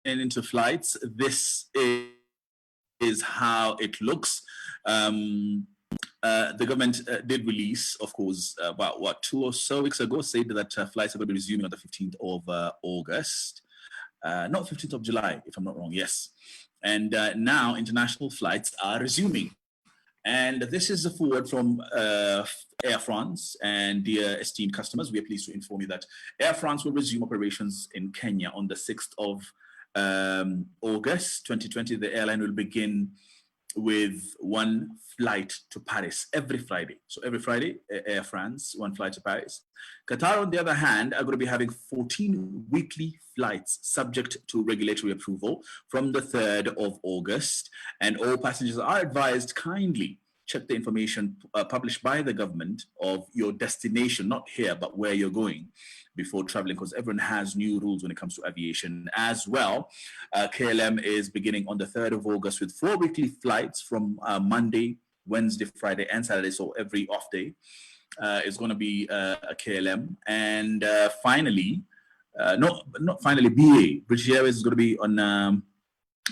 into flights, this is how it looks. The government did release, of course, about 2 or so weeks ago, said that flights are going to be resuming on the 15th of August. Not 15th of July, if I'm not wrong, yes. And now international flights are resuming. And this is a forward from Air France. And dear esteemed customers, we are pleased to inform you that Air France will resume operations in Kenya on the 6th of August 2020. The airline will begin with one flight to Paris every Friday. So every Friday, Air France, one flight to Paris. Qatar, on the other hand, are going to be having 14 weekly flights subject to regulatory approval from the 3rd of August. And all passengers are advised kindly check the information published by the government of your destination, not here, but where you're going before traveling, because everyone has new rules when it comes to aviation as well. KLM is beginning on the 3rd of August with 4 weekly flights from Monday, Wednesday, Friday, and Saturday. So every off day is going to be a KLM. And finally, not finally, BA, British Airways is going to be on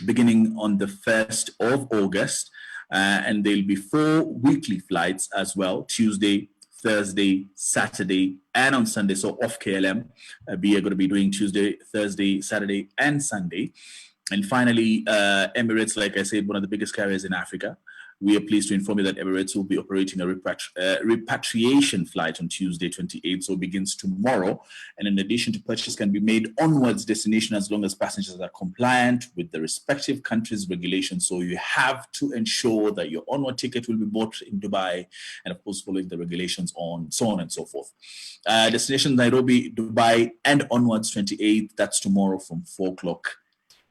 beginning on the 1st of August. And there'll be 4 weekly flights as well, Tuesday, Thursday, Saturday, and on Sunday. So off KLM, we are going to be doing Tuesday, Thursday, Saturday, and Sunday. And finally, Emirates, like I said, one of the biggest carriers in Africa. We are pleased to inform you that Emirates will be operating a repatriation flight on Tuesday, 28th, so it begins tomorrow. And in addition to purchase can be made onwards destination as long as passengers are compliant with the respective countries' regulations. So you have to ensure that your onward ticket will be bought in Dubai and, of course, following the regulations on so on and so forth. Destination Nairobi, Dubai, and onwards 28th. That's tomorrow from 4 o'clock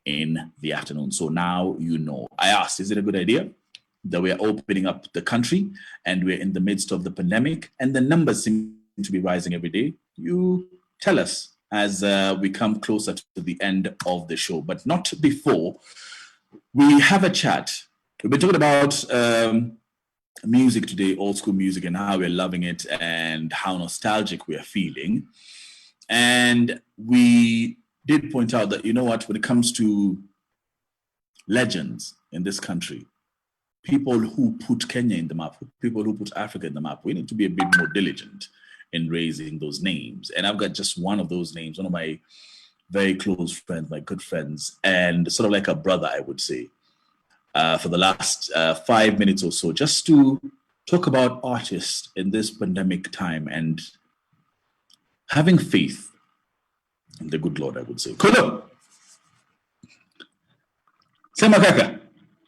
in the afternoon. So now you know. I asked, is it a good idea that we are opening up the country and we're in the midst of the pandemic and the numbers seem to be rising every day? You tell us as we come closer to the end of the show, but not before we have a chat. We've been talking about music today, old school music, and how we're loving it and how nostalgic we are feeling. And we did point out that, you know what, when it comes to legends in this country, people who put Kenya in the map, people who put Africa in the map, we need to be a bit more diligent in raising those names. And I've got just one of those names, one of my very close friends, my good friends, and sort of like a brother, I would say, for the last 5 minutes or so, just to talk about artists in this pandemic time and having faith in the good Lord, I would say. Kulo! Sema kaka.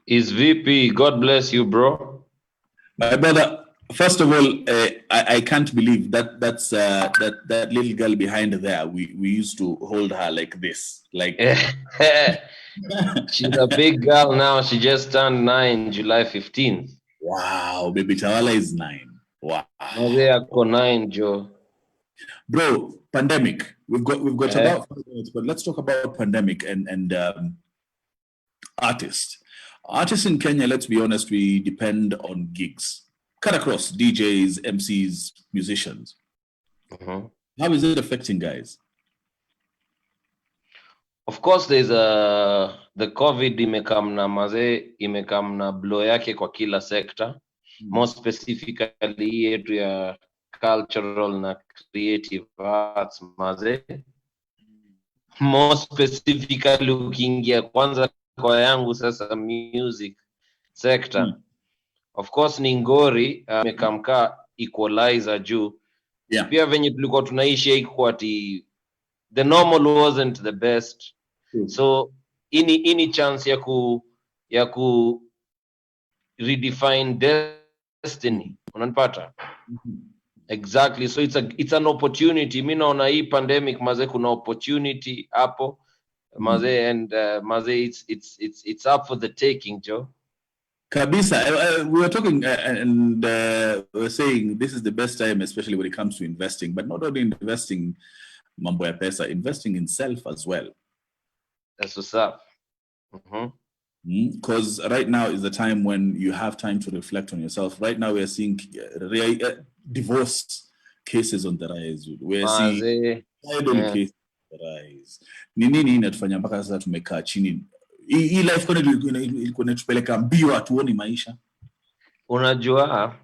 Is VP, God bless you, bro. My brother, first of all, I can't believe that little girl behind there. We used to hold her like this, like. She's a big girl now. She just turned 9, July 15th. Wow, baby Tawala is 9. Wow. They are 9, Joe. Bro, pandemic. We've got about 5 minutes, but let's talk about pandemic and artists. Artists in Kenya, let's be honest, we depend on gigs. Cut across DJs, MCs, musicians. How is it affecting guys? Of course, there's the COVID imekam na blow yake kwa kila sector. More specifically yetu ya cultural na creative arts maze. More specifically ukiingia kwanza kwa yangu sasa music sector. Of course ni ngori mekamka equalizer juu. Yeah. Pia venye tulikuwa tunaishi haikuwa ati the normal wasn't the best. So ini chance ya ku redefine destiny. Unanipata? Exactly. So it's an opportunity. Mimi naona hii pandemic maze kuna opportunity hapo. Maze and maze it's up for the taking, Joe. Kabisa, we were talking and we were saying this is the best time, especially when it comes to investing, but not only investing mambo ya pesa, investing in self as well. That's what's up. Because right now is the time when you have time to reflect on yourself. Right now we are seeing divorce cases on the rise. We are seeing cases. Rise. Ni nini inatufanya mpaka sasa tumekaa chini? Hii life kwani ilikuwa inatupeleka mbio, hatuoni maisha. Unajua,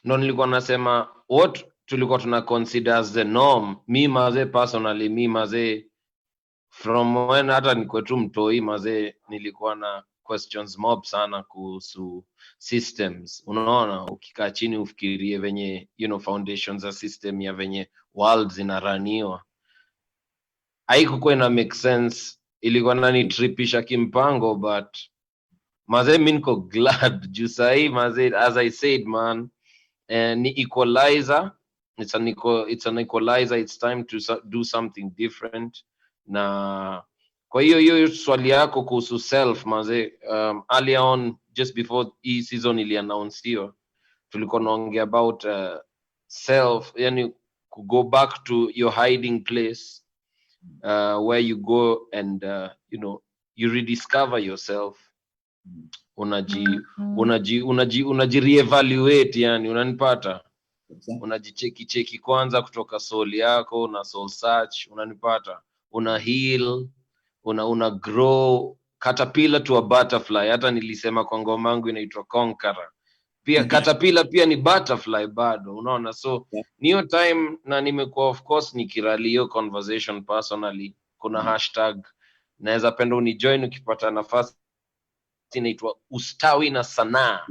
ndo nilikuwa nasema what tulikuwa tuna consider as the norm. Mi maze personally, mi maze from when hata niko tu mtoi maze nilikuwa na questions mob sana kuhusu systems. Unaona, ukikaa chini ufikirie venye foundations za system ya venye world zinaraniwa, haikuwa ina make sense, ilikuwa nani tripisha kimpango, but maze mi niko glad juu sahi maze, as I said man, ni equalizer, it's an equalizer, it's time to do something different. Na kwa hiyo swali yako kuhusu self maze, earlier on just before hii season ili announce hiyo, tulikuwa naongea about self, yani to go back to your hiding place, where you go and you rediscover yourself, unaji reevaluate, yani unanipata, unajicheki kwanza kutoka soul yako na soul search, unanipata, una heal, una grow, caterpillar to a butterfly. Hata nilisema kwa ngoma yangu inaitwa Conqueror, pia caterpillar pia ni butterfly bado, unaona. So niyo time, na nimekuwa of course nikirali hiyo conversation personally. Kuna hashtag naweza penda unijoin ukipata nafasi, inaitwa ustawi na sanaa.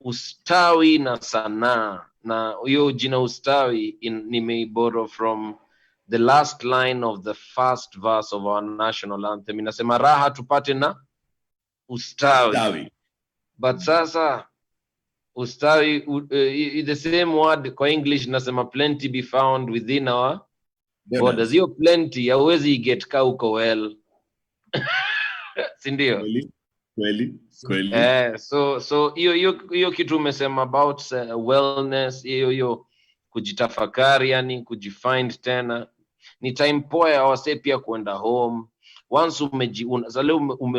Ustawi na sanaa, na hiyo jina ustawi nimeiboro from the last line of the first verse of our national anthem. Inasema raha tupate na ustawi. But sasa ustawi, the same word kwa English nasema plenty be found within our borders. Hiyo plenty hauwezi get ka uko well si ndio? Kweli. So hiyo kitu umesema about wellness, hiyo kujitafakari, yani kujifind tena, ni time poa ya wase pia kwenda home. Once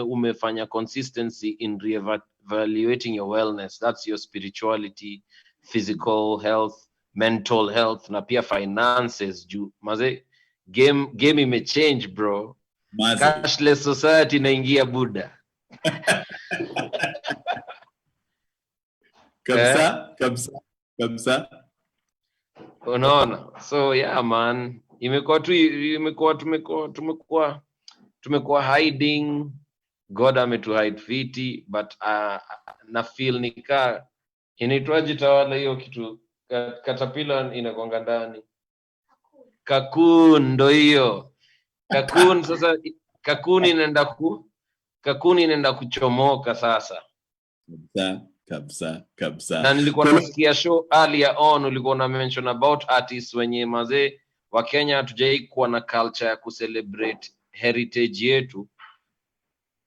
umefanya consistency in reevaluating your wellness, that's your spirituality, physical health, mental health, na pia finances. Juu maze game imechange bro, cashless society inaingia buda. kabisa. Unaona, so yeah man, tumekuwa hiding, God ametuhide fiti, but na feel nika inaitwaje tawala hiyo kitu, caterpillar inakwanga ndani, cocoon, ndo hiyo cocoon. Sasa cocoon inaenda kuchomoka sasa. Kabisa. Na nilikuwa nasikia show earlier on, ulikuwa na mention about artists wenye maze wa Kenya hatujai kuwa na culture ya kucelebrate heritage yetu.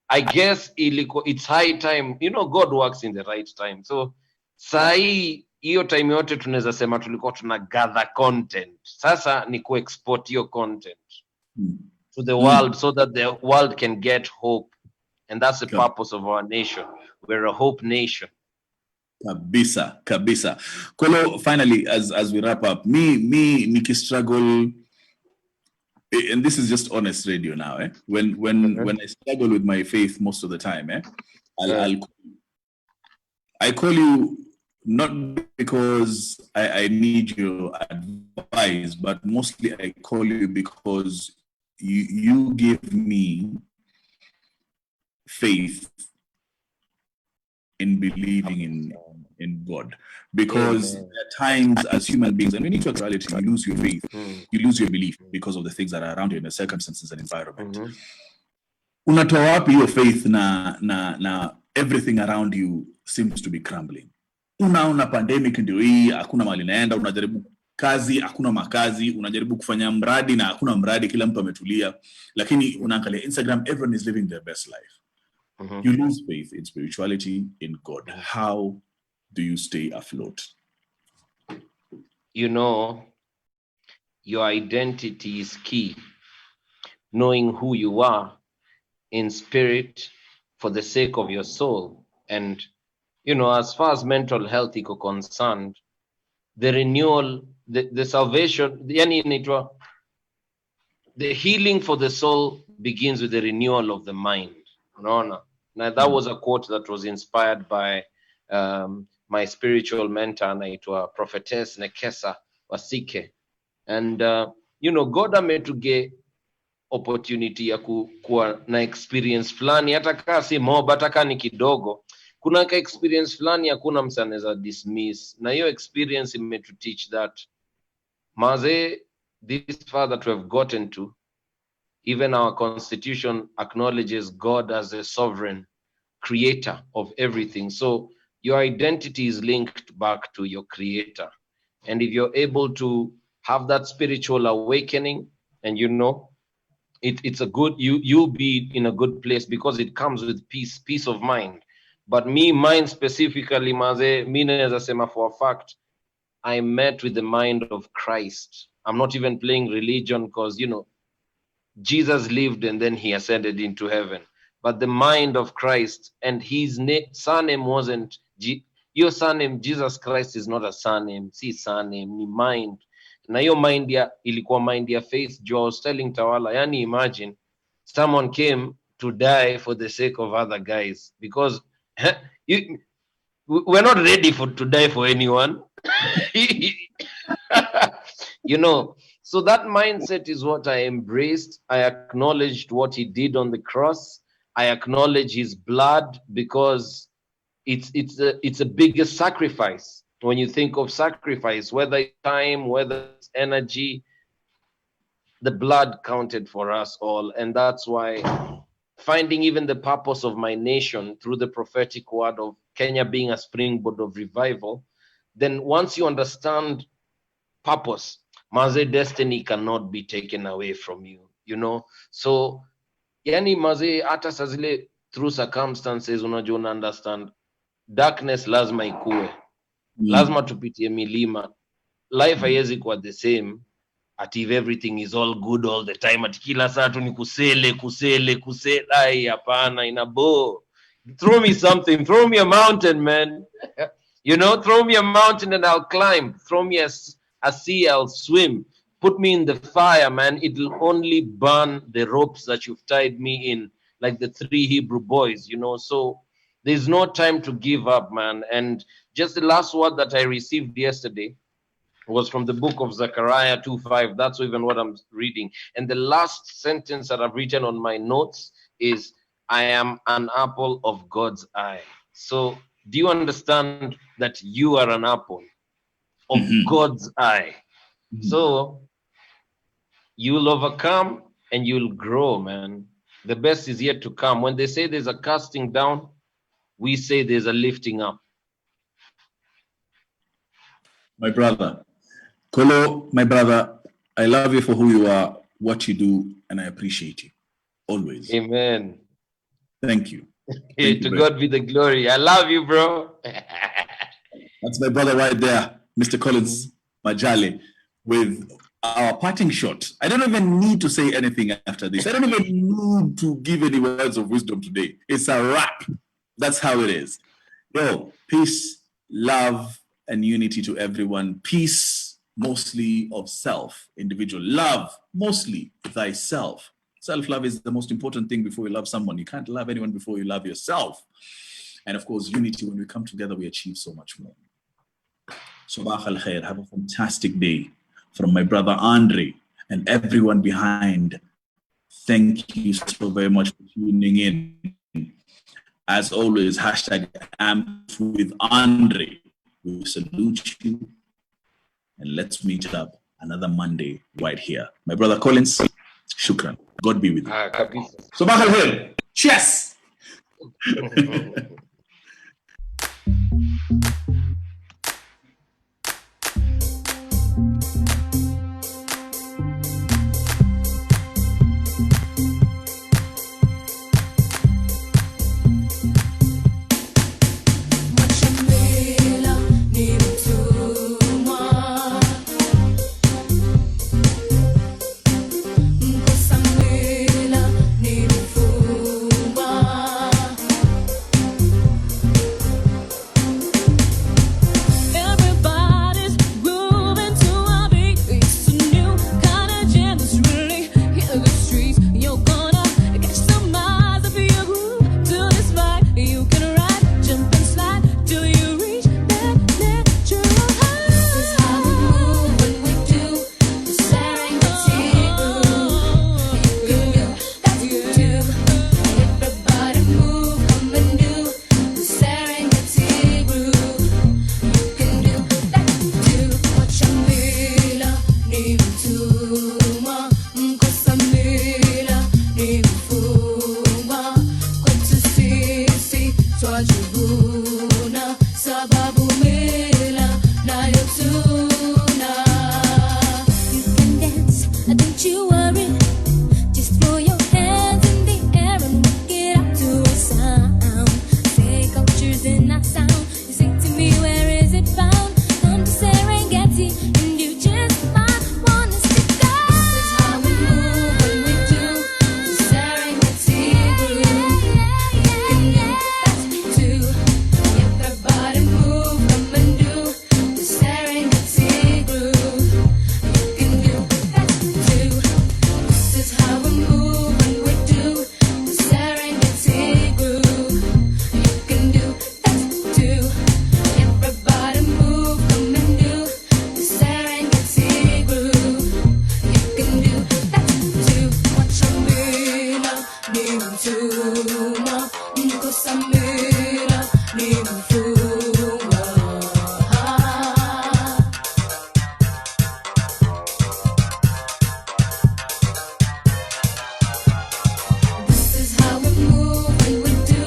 I guess it's high time, God works in the right time. So sahi hiyo time yote tunaweza sema tulikuwa tuna gather content, sasa ni ku-export hiyo content to the world, so that the world can get hope, and that's the purpose of our nation. We're a hope nation. Kabisa. Kwelo, finally, as we wrap up, me Nikki struggle, and this is just honest radio now, when I struggle with my faith most of the time, I call you not because I need your advice, but mostly I call you because you give me faith in believing in God, because there are times as human beings, and we need to reality, you lose your faith, you lose your belief because of the things that are around you in the circumstances and environment. Unatoa wapi your faith na everything around you seems to be crumbling? Unaona pandemic ndio hii, hakuna mahali naenda, unajaribu kazi, hakuna makazi, unajaribu kufanya mradi na hakuna mradi, kila mtu ametulia, lakini unaangalia Instagram, everyone is living their best life. You lose faith in spirituality, in God. How do you stay afloat? Your identity is key. Knowing who you are in spirit for the sake of your soul. And, as far as mental health is concerned, the renewal, the salvation, yani inaitwa the healing for the soul begins with the renewal of the mind. Now that was a quote that was inspired by my spiritual mentor, naitwa Prophetess Nekesa Wasike. And God ametuge opportunity ya kuwa na experience fulani, hata kama si mob, hata kama ni kidogo. Kuna ka experience fulani hakuna mtu anaweza dismiss, na hiyo experience imetu teach that maze, this far that we have gotten to, even our constitution acknowledges God as a sovereign creator of everything. So your identity is linked back to your creator. And if you're able to have that spiritual awakening, and it's a good, you'll be in a good place because it comes with peace of mind. But mine specifically, maze, naweza sema for a fact, I met with the mind of Christ. I'm not even playing religion because, Jesus lived and then he ascended into heaven. But the mind of Christ, and his surname wasn't, your surname, Jesus Christ, is not a surname. See, surname, ni mind. Na your mind ilikuwa mind ya faith. I was telling Tawala, yani imagine someone came to die for the sake of other guys, because we're not ready to die for anyone. So that mindset is what I embraced. I acknowledged what he did on the cross. I acknowledge his blood, because it's a biggest sacrifice. When you think of sacrifice, whether it's time, whether it's energy, the blood counted for us all. And that's why finding even the purpose of my nation through the prophetic word of Kenya being a springboard of revival, then once you understand purpose, maze, destiny cannot be taken away from you, So yani maze, hata saa zile through circumstances unajua una understand darkness lazima ikue. Lazima tupitie milima. Life haiwezi kuwa the same at if everything is all good all the time, at kila saa tu ni kusele. Ai, hapana, inabo. Throw me something, throw me a mountain, man. Throw me a mountain and I'll climb. Throw me a sea, I'll swim. Put me in the fire, man. It'll only burn the ropes that you've tied me in, like the 3 Hebrew boys, So there's no time to give up, man. And just the last word that I received yesterday was from the book of Zechariah 2:5. That's even what I'm reading. And the last sentence that I've written on my notes is, I am an apple of God's eye. So do you understand that you are an apple of God's eye? So you'll overcome and you'll grow, man. The best is yet to come. When they say there's a casting down, we say there's a lifting up. My brother, Kolo, my brother, I love you for who you are, what you do, and I appreciate you. Always. Amen. Thank you. Hey, to God be the glory. I love you, bro. That's my brother right there, Mr. Collins Majale, with our parting shot. I don't even need to say anything after this. I don't even need to give any words of wisdom today. It's a wrap. That's how it is. Yo, peace, love, and unity to everyone. Peace, mostly of self, individual. Love, mostly thyself. Self-love is the most important thing before you love someone. You can't love anyone before you love yourself. And of course, unity, when we come together, we achieve so much more. Sabah al khair. Have a fantastic day. From my brother Andre and everyone behind. Thank you so very much for tuning in. As always, hashtag Amp with Andre. We salute you. And let's meet up another Monday right here. My brother Collins, shukran. God be with you. Sabah al khair. Cheers. ni mtumwa, Mkosamira ni mfungwa. This is how we move and we do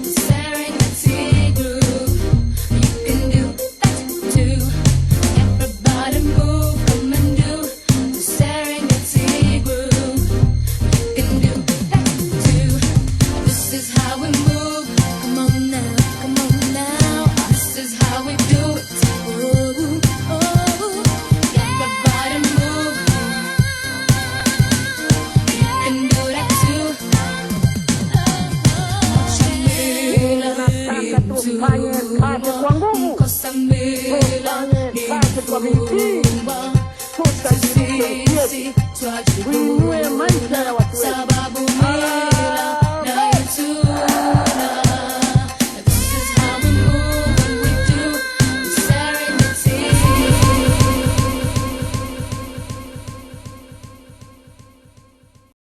the Serengeti groove. You can do that too. Everybody move, come and do the Serengeti groove. You can do that too. This is how we move. Come on now, come on now. This is how we do it. Oh, oh. Everybody move. You can do that too. Unataka tufanye kazi kwa nguvu, tufanye kazi kwa bidii.